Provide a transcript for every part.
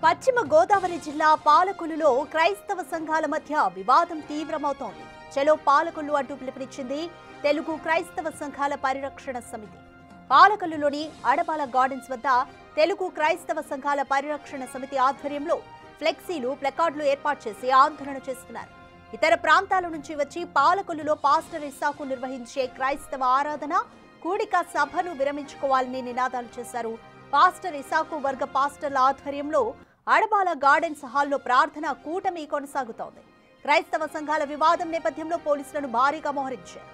పశ్చిమ గోదావరి జిల్లా పాలకొల్లులో క్రైస్తవ సంఘాల మధ్య వివాదం తీవ్రమవుతోంది. చలో పాలకొల్లు అంటూ పిలుపునిచ్చింది తెలుగు క్రైస్తవ సంఘాల పరిరక్షణ సమితి. పాలకొల్లులోని అడబాల గార్డెన్స్ వద్ద తెలుగు క్రైస్తవ సంఘాల పరిరక్షణ సమితి ఆధ్వర్యంలో ఫ్లెక్సీలు, ప్లకార్డులు ఏర్పాటు చేసి ఆందోళన చేస్తున్నారు. ఇతర ప్రాంతాల నుంచి వచ్చి పాలకొల్లులో పాస్టర్ ఇస్సాకు నిర్వహించే క్రైస్తవ ఆరాధన, కూడిక సభను విరమించుకోవాలని నినాదాలు చేశారు. పాస్టర్ ఇస్సాకు వర్గ పాస్టర్ల ఆధ్వర్యంలో అడబాల గార్డెన్స్ హాల్లో ప్రార్థన కూటమి కొనసాగుతోంది. క్రైస్తవ సంఘాల వివాదం నేపథ్యంలో పోలీసులను భారీగా మోహరించారు.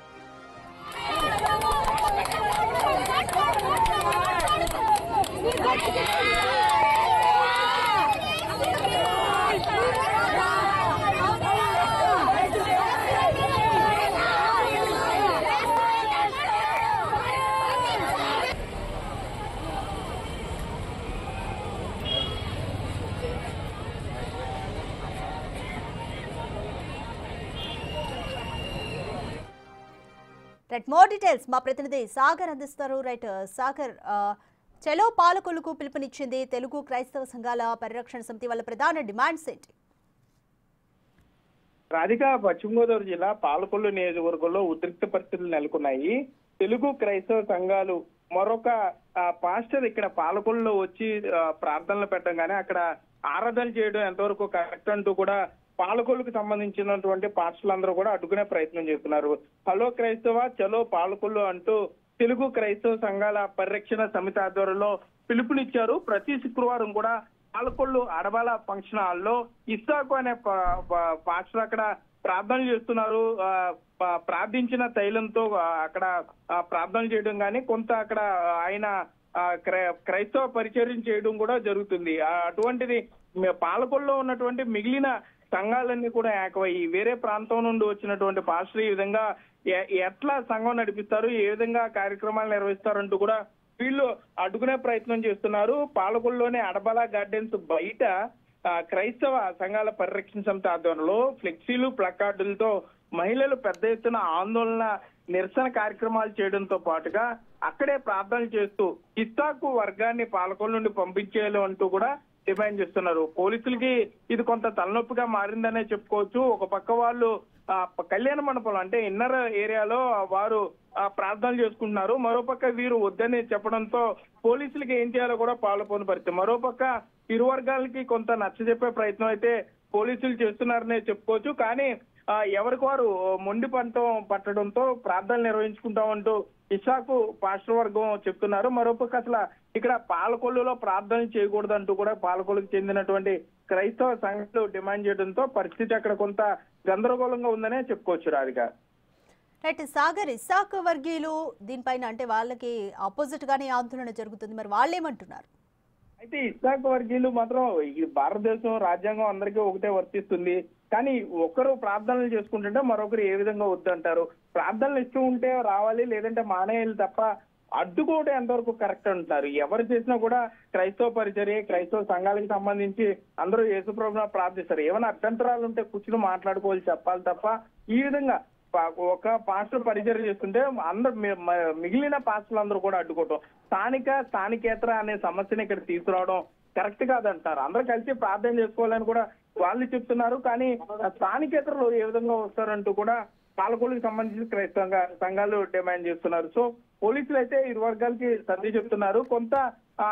రైట్, మోర్ డీటెయిల్స్ మా ప్రతినిధి సాగర్ అందిస్తారు. రైట్ సాగర్, చలో పాలకొల్లుకు పిలుపునిచ్చింది తెలుగు క్రైస్తవ సంఘాల పరిరక్షణ సమితి. వాళ్ళ ప్రధాన డిమాండ్స్ ఏంటి? రాధిక, పశ్చిమ గోదావరి జిల్లా పాలకొల్లు నియోజకవర్గంలో ఉద్రిక్త పరిస్థితులు నెలకొన్నాయి. తెలుగు క్రైస్తవ సంఘాలు మరొక పాస్టర్ ఇక్కడ పాలకొల్లులో వచ్చి ప్రార్థనలు పెట్టగానే అక్కడ ఆరాధన చేయడం ఎంతవరకు కరెక్ట్ అంటూ కూడా పాలకొల్లుకు సంబంధించినటువంటి పాస్టర్లందరూ కూడా అడ్డుకునే ప్రయత్నం చేస్తున్నారు. హలో క్రైస్తవ, చలో పాలకొల్లు అంటూ తెలుగు క్రైస్తవ సంఘాల పరిరక్షణ సమితి ఆధ్వర్యంలో పిలుపునిచ్చారు. ప్రతి శుక్రవారం కూడా పాలకొల్లు అడబాల ఫంక్షన్ హాల్లో ఇస్సాకు అనే పాస్టర్ అక్కడ ప్రార్థనలు చేస్తున్నారు. ప్రార్థించిన తైలంతో అక్కడ ప్రార్థనలు చేయడం కానీ కొంత అక్కడ ఆయన క్రైస్తవ పరిచర్యం చేయడం కూడా జరుగుతుంది. అటువంటిది పాలకొల్లులో ఉన్నటువంటి మిగిలిన సంఘాలన్నీ కూడా ఏకమయ్యి వేరే ప్రాంతం నుండి వచ్చినటువంటి పాస్టర్ ఈ విధంగా ఎట్లా సంఘం నడిపిస్తారు, ఏ విధంగా కార్యక్రమాలు నిర్వహిస్తారంటూ కూడా వీళ్ళు అడ్డుకునే ప్రయత్నం చేస్తున్నారు. పాలకొల్లులోని అడబాల గార్డెన్స్ బయట క్రైస్తవ సంఘాల పరిరక్షణ సమితి ఆధ్వర్యంలో ఫ్లెక్సీలు, ప్లకార్డులతో మహిళలు పెద్ద ఎత్తున ఆందోళన, నిరసన కార్యక్రమాలు చేయడంతో పాటుగా అక్కడే ప్రార్థనలు చేస్తూ ఇస్సాకు వర్గాన్ని పాలకొల్లు నుండి పంపించేయాలి అంటూ కూడా డిమాండ్ చేస్తున్నారు. పోలీసులకి ఇది కొంత తలనొప్పిగా మారిందనే చెప్పుకోవచ్చు. ఒక పక్క వాళ్ళు కళ్యాణ మండపంలో అంటే ఇన్నర్ ఏరియాలో వారు ప్రార్థనలు చేసుకుంటున్నారు. మరోపక్క వీరు వద్దని చెప్పడంతో పోలీసులకి ఏం చేయాలో కూడా పాల్గొని పరిస్థితి. మరోపక్క ఇరు వర్గాలకి కొంత నచ్చజెప్పే ప్రయత్నం అయితే పోలీసులు చేస్తున్నారనే చెప్పుకోవచ్చు. కానీ ఎవరికి వారు మొండి పట్టడంతో ప్రార్థనలు నిర్వహించుకుంటామంటూ ఇస్సాకు పాస్టర్ వర్గం చెప్తున్నారు. మరోపక్క అసలు ఇక్కడ పాలకొల్లులో ప్రార్థన చేయకూడదంటూ కూడా పాలకొల్లుకు చెందినటువంటి క్రైస్తవ సంఘాలు డిమాండ్ చేయడంతో పరిస్థితి అక్కడ కొంత గందరగోళంగా ఉందనే చెప్పుకోవచ్చు. రాధిక, రైట్ సాగర్, ఇస్సాకు వర్గీయులు దీనిపైన అంటే వాళ్ళకి ఆపోజిట్ గానే ఆందోళన జరుగుతుంది, మరి వాళ్ళేమంటున్నారు? అయితే ఇస్సాకు వర్గీయులు మాత్రం ఈ భారతదేశం రాజ్యాంగం అందరికీ ఒకటే వర్తిస్తుంది, కానీ ఒకరు ప్రార్థనలు చేసుకుంటుంటే మరొకరు ఏ విధంగా వద్దంటారు? ప్రార్థనలు ఇష్టం ఉంటే రావాలి, లేదంటే మానేయాలి తప్ప అడ్డుకోవడం ఎంతవరకు కరెక్ట్ అంటున్నారు. ఎవరు చేసినా కూడా క్రైస్తవ పరిచర్య, క్రైస్తవ సంఘాలకు సంబంధించి అందరూ యేసుప్రభువుని ప్రార్థిస్తారు. ఏమైనా అభ్యంతరాలు ఉంటే కూర్చుని మాట్లాడుకోవాలి, చెప్పాలి తప్ప ఈ విధంగా ఒక పాస్టర్ పరిచర్య చేస్తుంటే అందరు మిగిలిన పాస్టర్లు అందరూ కూడా అడ్డుకోవటం, స్థానికేతర అనే సమస్యని ఇక్కడ తీసుకురావడం కరెక్ట్ కాదంటారు. అందరూ కలిసి ప్రార్థన చేసుకోవాలని కూడా వాళ్ళు చెప్తున్నారు. కానీ స్థానికేతరులు ఏ విధంగా వస్తారంటూ కూడా పాలకొల్లుకి సంబంధించిన క్రైస్తవ సంఘాలు డిమాండ్ చేస్తున్నారు. సో పోలీసులు అయితే ఇరు వర్గాలకి సర్ది చెప్తున్నారు. కొంత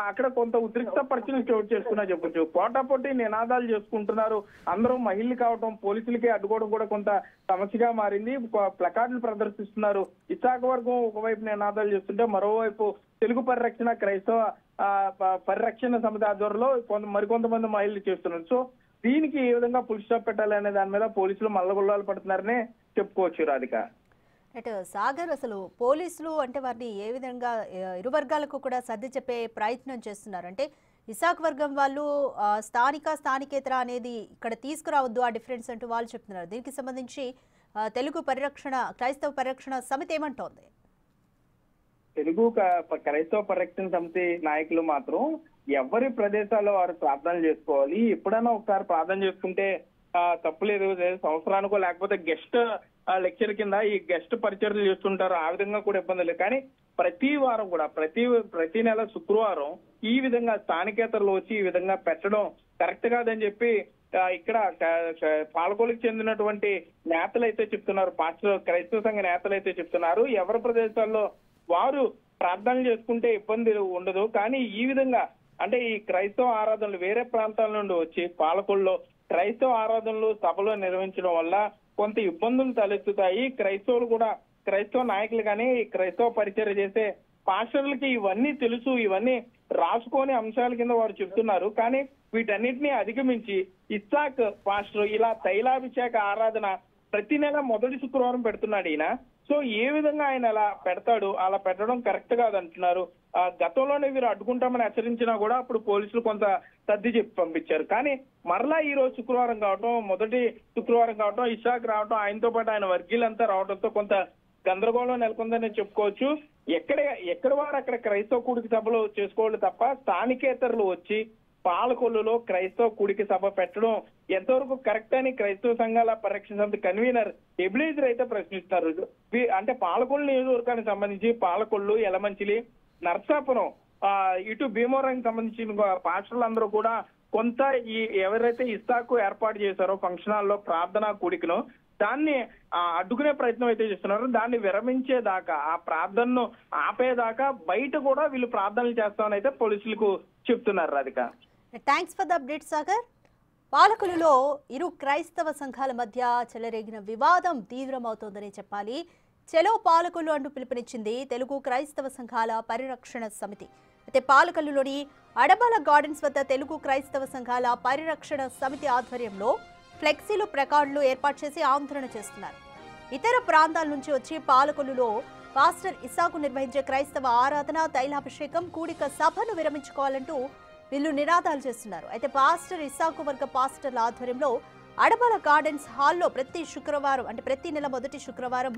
అక్కడ కొంత ఉద్రిక్త పరిస్థితులు చోటు చేసుకున్నా చెప్పొచ్చు. పోటాపోటీ నినాదాలు చేసుకుంటున్నారు. అందరూ మహిళలు కావడం, పోలీసులకి అడ్డుకోవడం కూడా కొంత సమస్యగా మారింది. ప్లకార్డులు ప్రదర్శిస్తున్నారు. ఇస్సాకు వర్గం ఒకవైపు నినాదాలు చేస్తుంటే మరోవైపు తెలుగు పరిరక్షణ, క్రైస్తవ పరిరక్షణ సమితి ఆధ్వర్యంలో మరికొంతమంది మహిళలు చేస్తున్నారు. సో దీనికి ఏ విధంగా ఫుల్ స్టాప్ పెట్టాలి అనే దాని మీద పోలీసులు మల్లగొల్లాలు పడుతున్నారనే చెప్పుకోవచ్చు. రాధిక, రైట్ సాగర్, అసలు పోలీసులు అంటే వారిని ఏ విధంగా ఇరు వర్గాలకు కూడా సర్ది చెప్పే ప్రయత్నం చేస్తున్నారు? అంటే ఇస్సాకు వర్గం వాళ్ళు స్థానికేతర అనేది ఇక్కడ తీసుకురావద్దు ఆ డిఫరెన్స్ అంటూ వాళ్ళు చెప్తున్నారు. దీనికి సంబంధించి తెలుగు క్రైస్తవ పరిరక్షణ సమితి ఏమంటోంది? తెలుగు క్రైస్తవ పరిరక్షణ సమితి నాయకులు మాత్రం ఎవరి ప్రదేశాల్లో వారు ప్రార్థనలు చేసుకోవాలి. ఎప్పుడైనా ఒకసారి ప్రార్థన చేసుకుంటే తప్పులేదు, సంవత్సరానికో లేకపోతే గెస్ట్ లెక్చర్ కింద ఈ గెస్ట్ పరిచర్యలు చేస్తుంటారు, ఆ విధంగా కూడా ఇబ్బంది లేదు. కానీ ప్రతి వారం కూడా ప్రతి నెల శుక్రవారం ఈ విధంగా స్థానికేతరులు వచ్చి ఈ విధంగా పెట్టడం కరెక్ట్ కాదని చెప్పి ఇక్కడ పాలకొల్లుకి చెందినటువంటి నేతలు అయితే చెప్తున్నారు. పాస్టర్ క్రైస్తవ సంఘ నేతలు అయితే చెప్తున్నారు, ఎవరి ప్రదేశాల్లో వారు ప్రార్థనలు చేసుకుంటే ఇబ్బంది ఉండదు, కానీ ఈ విధంగా అంటే ఈ క్రైస్తవ ఆరాధనలు వేరే ప్రాంతాల నుండి వచ్చి పాలకొల్లో క్రైస్తవ ఆరాధనలు సభలో నిర్వహించడం వల్ల కొంత ఇబ్బందులు తలెత్తుతాయి. క్రైస్తవులు కూడా, క్రైస్తవ నాయకులు కానీ క్రైస్తవ పరిచర్య చేసే పాస్టర్లకి ఇవన్నీ తెలుసు, ఇవన్నీ రాసుకొని అంశాల కింద వారు చెప్తున్నారు. కానీ వీటన్నిటిని అధిగమించి ఇస్సాక్ పాస్టర్ ఇలా తైలాభిషేక ఆరాధన ప్రతి నెల మొదటి శుక్రవారం పెడుతున్నాడు ఈయన. సో ఏ విధంగా ఆయన అలా పెడతాడు, అలా పెట్టడం కరెక్ట్ కాదంటున్నారు. గతంలోనే వీరు అడ్డుకుంటామని హెచ్చరించినా కూడా అప్పుడు పోలీసులు కొంత సర్ది చెప్పి పంపించారు. కానీ మరలా ఈ రోజు శుక్రవారం కావటం, మొదటి శుక్రవారం కావటం, ఇషాక్ రావటం, ఆయనతో పాటు ఆయన వర్గీయులంతా రావడంతో కొంత గందరగోళం నెలకొందని చెప్పుకోవచ్చు. ఎక్కడ వారు అక్కడ క్రైస్తవ కూడిక సభలు చేసుకోవాలి తప్ప స్థానికేతరులు వచ్చి పాలకొల్లులో క్రైస్తవ కూడిక సభ పెట్టడం ఎంతవరకు కరెక్ట్ అని క్రైస్తవ సంఘాల పరిరక్షణ సమితి కన్వీనర్ ఎబ్లీజర్ అయితే ప్రశ్నిస్తున్నారు. అంటే పాలకొల్లు నియోజకవర్గానికి సంబంధించి పాలకొల్లు, యలమంచిలి, నర్సాపురం, ఇటు భీమవరానికి సంబంధించిన పాస్టర్లందరూ కూడా కొంత ఎవరైతే ఇస్సాకు ఏర్పాటు చేశారో ఫంక్షన్ హాల్లో ప్రార్థనా కూడికను, దాన్ని అడ్డుకునే ప్రయత్నం అయితే చేస్తున్నారు. దాన్ని విరమించేదాకా, ఆ ప్రార్థనను ఆపేదాకా బయట కూడా వీళ్ళు ప్రార్థనలు చేస్తామని అయితే పోలీసులకు చెప్తున్నారు. Radhika, thanks for the update Sagar. పాలకులలో ఇరు క్రైస్తవ సంఘాల మధ్య చెలరేగిన వివాదం తీవ్రమవుతోందని చెప్పాలి. చెలో పాలకులు అంటూ పిలుపునిచ్చింది తెలుగు క్రైస్తవ సంఘాల పరిరక్షణ సమితి. అయితే పాలకల్లులోని అడబాల గార్డెన్స్ వద్ద తెలుగు క్రైస్తవ సంఘాల పరిరక్షణ సమితి ఆధ్వర్యంలో ఫ్లెక్సీలు, ప్లకార్డులు ఏర్పాటు చేసి ఆందోళన చేస్తున్నారు. ఇతర ప్రాంతాల నుంచి వచ్చి పాలకొల్లులో పాస్టర్ ఇస్సాకు నిర్వహించే క్రైస్తవ ఆరాధన, తైలాభిషేకం, కూడిక సభను విరమించుకోవాలంటూ వీళ్ళు నినాదాలు చేస్తున్నారు. అయితే పాస్టర్ ఇస్సాకు వర్గ పాస్టర్ల ఆధ్వర్యంలో అడబాల గార్డెన్స్ హాల్లో ప్రతి శుక్రవారం, అంటే ప్రతి నెల మొదటి శుక్రవారం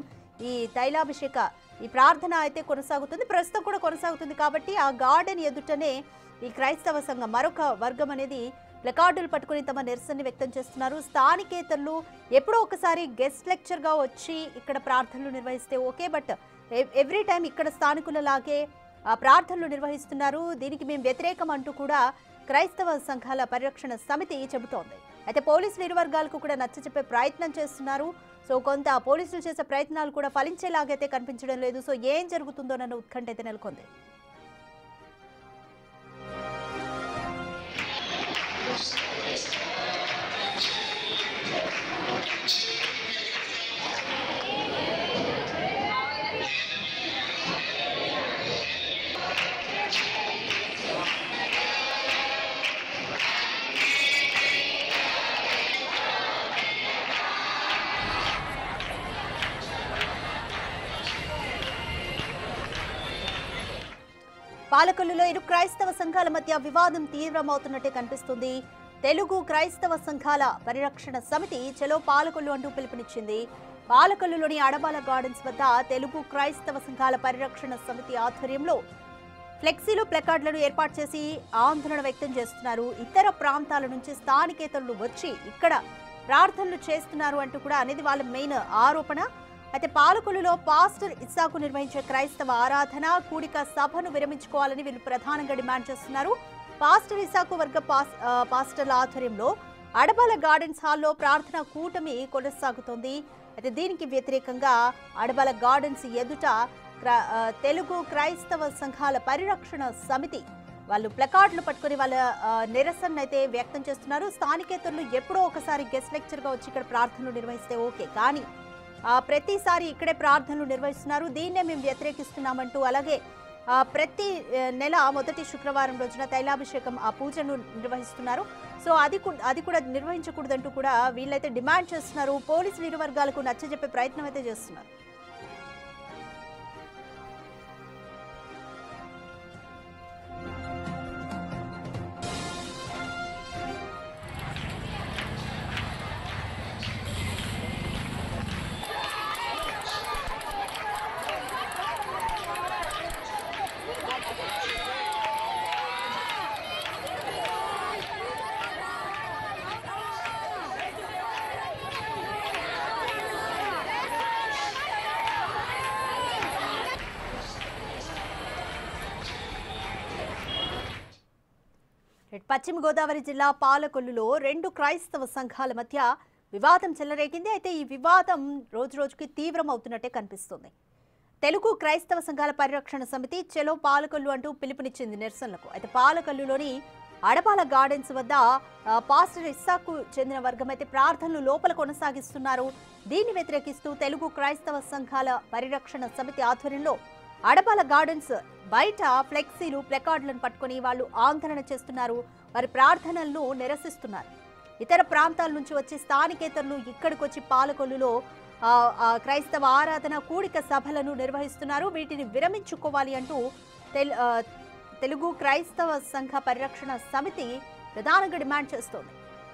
ఈ తైలాభిషేక ఈ ప్రార్థన అయితే కొనసాగుతుంది, ప్రస్తుతం కూడా కొనసాగుతుంది. కాబట్టి ఆ గార్డెన్ ఎదుటనే ఈ క్రైస్తవ సంఘం మరొక వర్గం అనేది ప్లకార్డులు పట్టుకుని తమ నిరసనని వ్యక్తం చేస్తున్నారు. స్థానికేతరులు ఎప్పుడో ఒకసారి గెస్ట్ లెక్చర్గా వచ్చి ఇక్కడ ప్రార్థనలు నిర్వహిస్తే ఓకే, బట్ ఎవ్రీ టైం ఇక్కడ స్థానికులలాగే ప్రార్థనలు నిర్వహిస్తున్నారు. దీనికి మేము వ్యతిరేకం అంటూ కూడా క్రైస్తవ సంఘాల పరిరక్షణ సమితి చెబుతోంది. అయితే పోలీసులు ఇరు వర్గాలకు కూడా నచ్చచెప్పే ప్రయత్నం చేస్తున్నారు. సో కొంత పోలీసులు చేసే ప్రయత్నాలు కూడా ఫలించేలాగైతే కనిపించడం లేదు. సో ఏం జరుగుతుందోనన్న ఉత్కంఠ అయితే నెలకొంది. పాలకొల్లులో ఇరు క్రైస్తవ సంఘాల మధ్య వివాదం తీవ్రమవుతున్నట్టే కనిపిస్తుంది. తెలుగు క్రైస్తవ సంఘాల పరిరక్షణ సమితి చెలో పాలకొల్లు అంటూ పిలుపునిచ్చింది. పాలకొల్లులోని అడబాల గార్డెన్స్ వద్ద తెలుగు క్రైస్తవ సంఘాల పరిరక్షణ సమితి ఆధ్వర్యంలో ఫ్లెక్సీలు, ప్లకార్డులను ఏర్పాటు చేసి ఆందోళన వ్యక్తం చేస్తున్నారు. ఇతర ప్రాంతాల నుంచి స్థానికేతరులు వచ్చి ఇక్కడ ప్రార్థనలు చేస్తున్నారు అంటూ కూడా అనేది వాళ్ళ మెయిన్ ఆరోపణ. అయితే పాలకొల్లులో పాస్టర్ ఇస్సాకు నిర్వహించే క్రైస్తవ ఆరాధన, కూడిక సభను విరమించుకోవాలని వీళ్ళు ప్రధానంగా డిమాండ్ చేస్తున్నారు. పాస్టర్ ఇస్సాకు వర్గ పాస్టర్ల ఆధ్వర్యంలో అడబాల గార్డెన్స్ హాల్లో ప్రార్థన కూటమి కొనసాగుతోంది. అయితే దీనికి వ్యతిరేకంగా అడబాల గార్డెన్స్ ఎదుట తెలుగు క్రైస్తవ సంఘాల పరిరక్షణ సమితి వాళ్ళు ప్లకార్డులు పట్టుకుని వాళ్ళ నిరసన అయితే వ్యక్తం చేస్తున్నారు. స్థానికేతరులు ఎప్పుడో ఒకసారి గెస్ట్ లెక్చర్గా వచ్చి ఇక్కడ ప్రార్థనలు నిర్వహిస్తే ఓకే, కానీ ప్రతిసారి ఇక్కడే ప్రార్థనలు నిర్వహిస్తున్నారు, దీన్నే మేము వ్యతిరేకిస్తున్నామంటూ, అలాగే ప్రతి నెల మొదటి శుక్రవారం రోజున తైలాభిషేకం ఆ పూజను నిర్వహిస్తున్నారు. సో అది కూడా నిర్వహించకూడదంటూ కూడా వీళ్ళైతే డిమాండ్ చేస్తున్నారు. పోలీసులు ఇరు వర్గాలకు నచ్చజెప్పే ప్రయత్నం అయితే చేస్తున్నారు. పశ్చిమ గోదావరి జిల్లా పాలకొల్లులో రెండు క్రైస్తవ సంఘాల మధ్య వివాదం చెలరేగింది. అయితే ఈ వివాదం రోజురోజుకి తీవ్రమవుతున్నట్టే కనిపిస్తుంది. తెలుగు క్రైస్తవ సంఘాల పరిరక్షణ సమితి చెలో పాలకొల్లు అంటూ పిలుపునిచ్చింది నిరసనలకు. అయితే పాలకొల్లులోని అడపాల గార్డెన్స్ వద్ద పాస్టర్ ఇస్సాకు చెందిన వర్గం అయితే ప్రార్థనలు లోపల కొనసాగిస్తున్నారు. దీన్ని వ్యతిరేకిస్తూ తెలుగు క్రైస్తవ సంఘాల పరిరక్షణ సమితి ఆధ్వర్యంలో అడపాల గార్డెన్స్ బయట ఫ్లెక్సీలు ప్లకార్డులను పట్టుకుని వాళ్ళు ఆందోళన చేస్తున్నారు. వారి ప్రార్థనలను నిరసిస్తున్నారు. ఇతర ప్రాంతాల నుంచి వచ్చి స్థానికేతరులు ఇక్కడికి వచ్చి పాలకొల్లులో క్రైస్తవ ఆరాధన కూడిక సభలను నిర్వహిస్తున్నారు. వీటిని విరమించుకోవాలి అంటూ తెలుగు క్రైస్తవ సంఘ పరిరక్షణ సమితి ప్రధానంగా డిమాండ్ చేస్తోంది.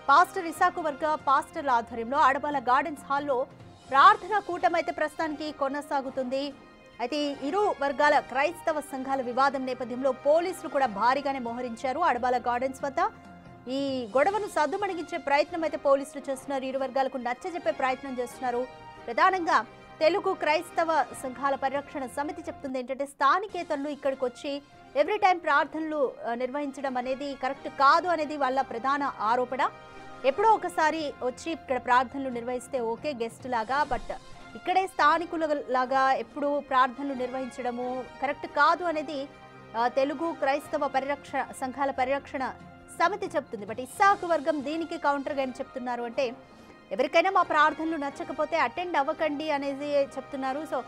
పాస్టర్ ఇసాకు వర్గ పాస్టర్ల ఆధ్వర్యంలో అడపాల గార్డెన్స్ హాల్లో ప్రార్థనా కూటమైతే ప్రస్తుతానికి కొనసాగుతుంది. అయితే ఇరు వర్గాల క్రైస్తవ సంఘాల వివాదం నేపథ్యంలో పోలీసులు కూడా భారీగానే మోహరించారు. అడపాల గార్డెన్స్ వద్ద ఈ గొడవను సద్దుమణిగించే ప్రయత్నం అయితే పోలీసులు చేస్తున్నారు. ఇరు వర్గాలకు నచ్చజెప్పే ప్రయత్నం చేస్తున్నారు. ప్రధానంగా తెలుగు క్రైస్తవ సంఘాల పరిరక్షణ సమితి చెప్తుంది ఏంటంటే స్థానికేతరులు ఇక్కడికి వచ్చి ఎవ్రీ టైం ప్రార్థనలు నిర్వహించడం అనేది కరెక్ట్ కాదు అనేది వాళ్ళ ప్రధాన ఆరోపణ. ఎప్పుడో ఒకసారి వచ్చి ఇక్కడ ప్రార్థనలు నిర్వహిస్తే ఓకే గెస్ట్ లాగా, బట్ ఇక్కడే స్థానికుల లాగా ఎప్పుడు ప్రార్థనలు నిర్వహించడము కరెక్ట్ కాదు అనేది తెలుగు క్రైస్తవ సంఘాల పరిరక్షణ సమితి చెప్తుంది. బట్ ఇస్సాకు వర్గం దీనికి కౌంటర్గా ఏం చెప్తున్నారు అంటే ఎవరికైనా మా ప్రార్థనలు నచ్చకపోతే అటెండ్ అవ్వకండి అనేది చెప్తున్నారు. సో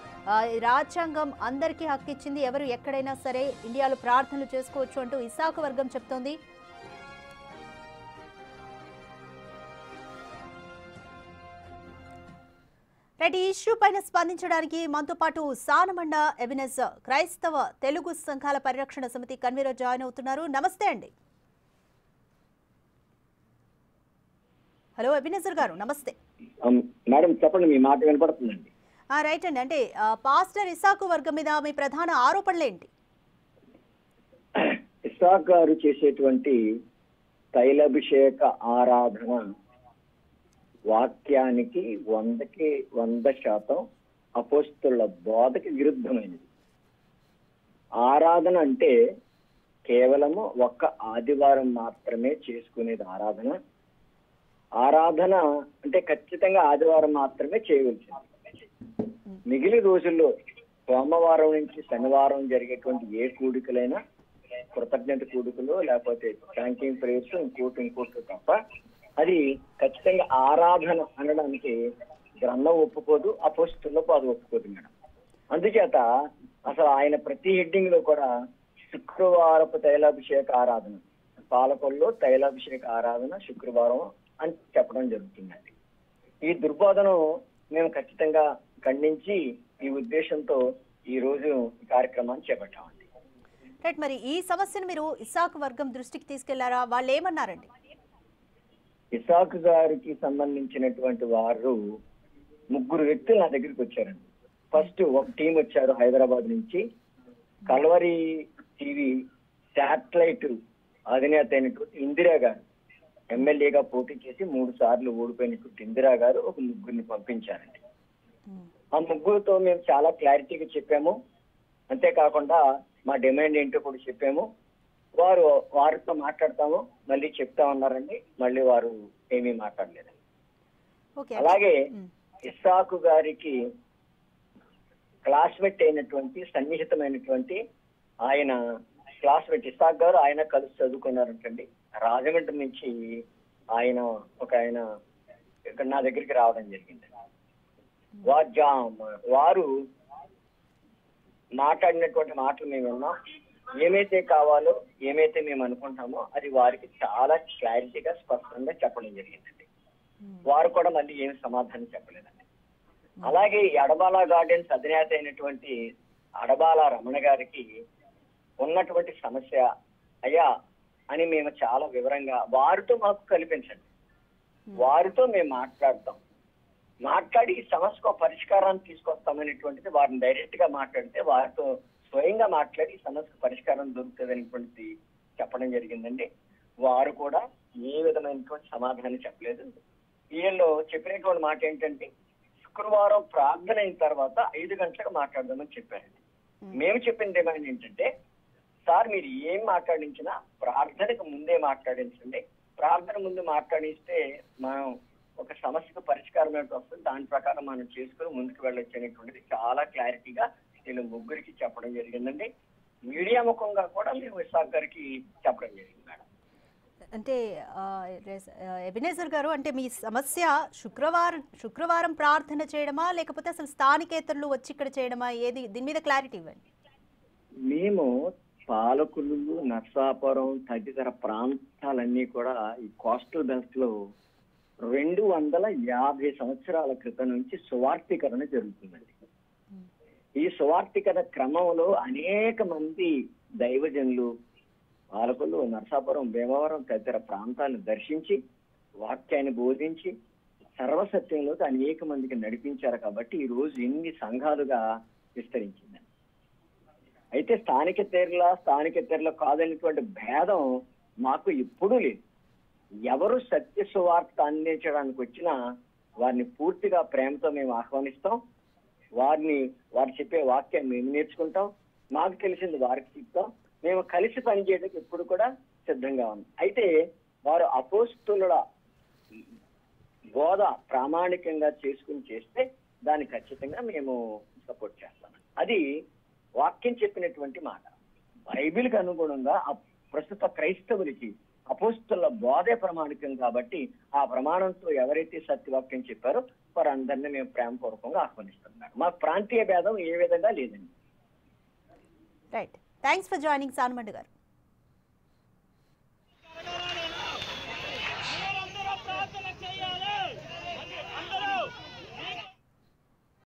రాజ్యాంగం అందరికీ హక్కు ఇచ్చింది, ఎవరు ఎక్కడైనా సరే ఇండియాలో ప్రార్థనలు చేసుకోవచ్చు అంటూ ఇస్సాకు వర్గం చెప్తోంది. ఈ ఇష్యూ పైన స్పందించడానికి మనతో పాటు సానమండ ఎబినెజ్ క్రైస్తవ తెలుగు సంఘాల పరిరక్షణ సమితి కన్వీనర్ జాయిన్ అవుతున్నారు. నమస్తే అండి. హలో ఎబినెజర్ గారు, నమస్తే. మేడం చెప్పండి, మీ మాట వినపడుతుందండి. రైట్ అండి. అంటే పాస్టర్ ఇసాకు వర్గం మీద మీ ప్రధాన ఆరోపణలు ఏంటి? ఇసాక్ గారు చేసేటువంటి తైలాభిషేక ఆరాధన వాక్యానికి 100% అపోస్తలుల బోధకి విరుద్ధమైనది. ఆరాధన అంటే కేవలము ఒక్క ఆదివారం మాత్రమే చేసుకునేది ఆరాధన. ఆరాధన అంటే ఖచ్చితంగా ఆదివారం మాత్రమే చేయవలసింది. మిగిలిన రోజుల్లో సోమవారం నుంచి శనివారం జరిగేటువంటి ఏ కూడికలైనా కృతజ్ఞత కూడికలు లేకపోతే థ్యాంకింగ్ ప్రేయర్స్ ఇంకోటి తప్ప అది ఖచ్చితంగా ఆరాధన అనడానికి గ్రంథం ఒప్పుకోదు, అపోస్తలులకు అది ఒప్పుకోదు మేడం. అందుచేత అసలు ఆయన ప్రతి హెడ్డింగ్ లో కూడా శుక్రవారపు తైలాభిషేక ఆరాధన, పాలకొల్లో తైలాభిషేక ఆరాధన శుక్రవారం అని చెప్పడం జరుగుతుందండి. ఈ దుర్బోధను మేము ఖచ్చితంగా ఖండించి ఈ ఉద్దేశంతో ఈ రోజు ఈ కార్యక్రమాన్ని చేపట్టామండి. రైట్. మరి ఈ సమస్యను మీరు ఇస్సాకు వర్గం దృష్టికి తీసుకెళ్లారా? వాళ్ళు ఏమన్నారండి? ఇసాకు గారికి సంబంధించినటువంటి వారు 3 వ్యక్తులు నా దగ్గరికి వచ్చారండి. ఫస్ట్ ఒక టీం వచ్చారు హైదరాబాద్ నుంచి. కల్వరి టీవీ శాటిలైట్ అధినేత అయినటువంటి ఇందిరా గారు, ఎమ్మెల్యేగా పోటీ చేసి 3 సార్లు ఓడిపోయినటువంటి ఇందిరా గారు ఒక 3 పంపించారండి. ఆ 3తో మేము చాలా క్లారిటీగా చెప్పాము. అంతేకాకుండా మా డిమాండ్ ఏంటో కూడా చెప్పాము. వారితో మాట్లాడతాము, మళ్ళీ చెప్తా ఉన్నారండి. మళ్ళీ వారు ఏమీ మాట్లాడలేదండి. అలాగే ఇస్సాకు గారికి క్లాస్మేట్ అయినటువంటి సన్నిహితమైనటువంటి ఆయన క్లాస్మేట్ ఇస్సాక్ గారు ఆయన కలిసి చదువుకున్నారంటండి. రాజమండ్రి నుంచి ఆయన ఇక్కడ నా దగ్గరికి రావడం జరిగింది. వారు మాట్లాడినటువంటి మాటలు మేము విన్నాం. ఏమైతే కావాలో ఏమైతే మేము అనుకుంటామో అది వారికి చాలా క్లారిటీగా స్పష్టంగా చెప్పడం జరిగిందండి. వారు కూడా మళ్ళీ ఏమి సమాధానం చెప్పలేదండి. అలాగే ఈ అడబాల గార్డెన్స్ అధినేత అయినటువంటి అడబాల రమణ గారికి ఉన్నటువంటి సమస్య అయ్యా అని మేము చాలా వివరంగా వారితో మాకు కల్పించండి, వారితో మేము మాట్లాడి ఈ సమస్యకు పరిష్కారాన్ని తీసుకొస్తామనేటువంటిది వారిని డైరెక్ట్ గా మాట్లాడితే వారితో స్వయంగా మాట్లాడి సమస్యకు పరిష్కారం దొరుకుతుంది అనేటువంటిది చెప్పడం జరిగిందండి. వారు కూడా ఏ విధమైనటువంటి సమాధానం చెప్పలేదు. వీళ్ళు చెప్పినటువంటి మాట ఏంటంటే శుక్రవారం ప్రార్థన అయిన తర్వాత 5 గంటలకు మాట్లాడదామని చెప్పారండి. మేము చెప్పిన డిమాండ్ ఏంటంటే సార్ మీరు ఏం మాట్లాడించినా ప్రార్థనకు ముందే మాట్లాడించండి. ప్రార్థన ముందు మాట్లాడిస్తే మనం ఒక సమస్యకు పరిష్కారం ఏంటో వస్తుంది, దాని ప్రకారం మనం చేసుకుని ముందుకు వెళ్ళొచ్చు అనేటువంటిది చాలా క్లారిటీగా నేను ముగ్గురికి చెప్పడం జరిగిందండి. మీడియా ముఖంగా కూడా మేము విశాఖ గారికి చెప్పడం జరిగింది మేడం. అంటే ఎబినేజర్ గారు, అంటే మీ సమస్య శుక్రవారం ప్రార్థన చేయడమా లేకపోతే అసలు స్థానికేతరులు వచ్చి ఇక్కడ చేయడమా, ఏది దీని మీద క్లారిటీ ఇవ్వండి. మేము పాలకులు, నర్సాపురం తదితర ప్రాంతాలన్నీ కూడా ఈ కోస్టల్ బెల్ట్ లో 250 సంవత్సరాల క్రితం నుంచి సువార్థీకరణ జరుగుతుందండి. ఈ సువార్థీకరణ క్రమంలో అనేక మంది దైవజనులు, పాలకులు నర్సాపురం, భీమవరం తదితర ప్రాంతాలను దర్శించి వాక్యాన్ని బోధించి సర్వసత్యంలోకి అనేక మందికి నడిపించారు. కాబట్టి ఈ రోజు ఎన్ని సంఘాలుగా విస్తరించిందండి. అయితే స్థానికేతరుల కాదనేటువంటి భేదం మాకు ఎప్పుడూ లేదు. ఎవరు సత్య సువార్త అందించడానికి వచ్చినా వారిని పూర్తిగా ప్రేమతో మేము ఆహ్వానిస్తాం. వారు చెప్పే వాక్యాన్ని మేము నేర్చుకుంటాం, మాకు తెలిసింది వారికి చెప్తాం. మేము కలిసి పనిచేయడానికి ఎప్పుడు కూడా సిద్ధంగా ఉన్నాం. అయితే వారు అపోస్తుల బోధ ప్రామాణికంగా చేసుకుని చేస్తే దాన్ని ఖచ్చితంగా మేము సపోర్ట్ చేస్తాం. అది వాక్యం చెప్పినటువంటి మాట. బైబిల్కి అనుగుణంగా ప్రస్తుత క్రైస్తవులకి అపోస్తుల బోధే ప్రమాణికం కాబట్టి ఆ ప్రమాణంతో ఎవరైతే సత్యవాక్యం చెప్పారో వారందరినీ మేము ప్రేమపూర్వకంగా ఆహ్వానిస్తున్నాం. మాకు ప్రాంతీయ భేదం ఏ విధంగా లేదండి. రైట్, థ్యాంక్స్ ఫర్ జాయినింగ్ సానుమండు గారు.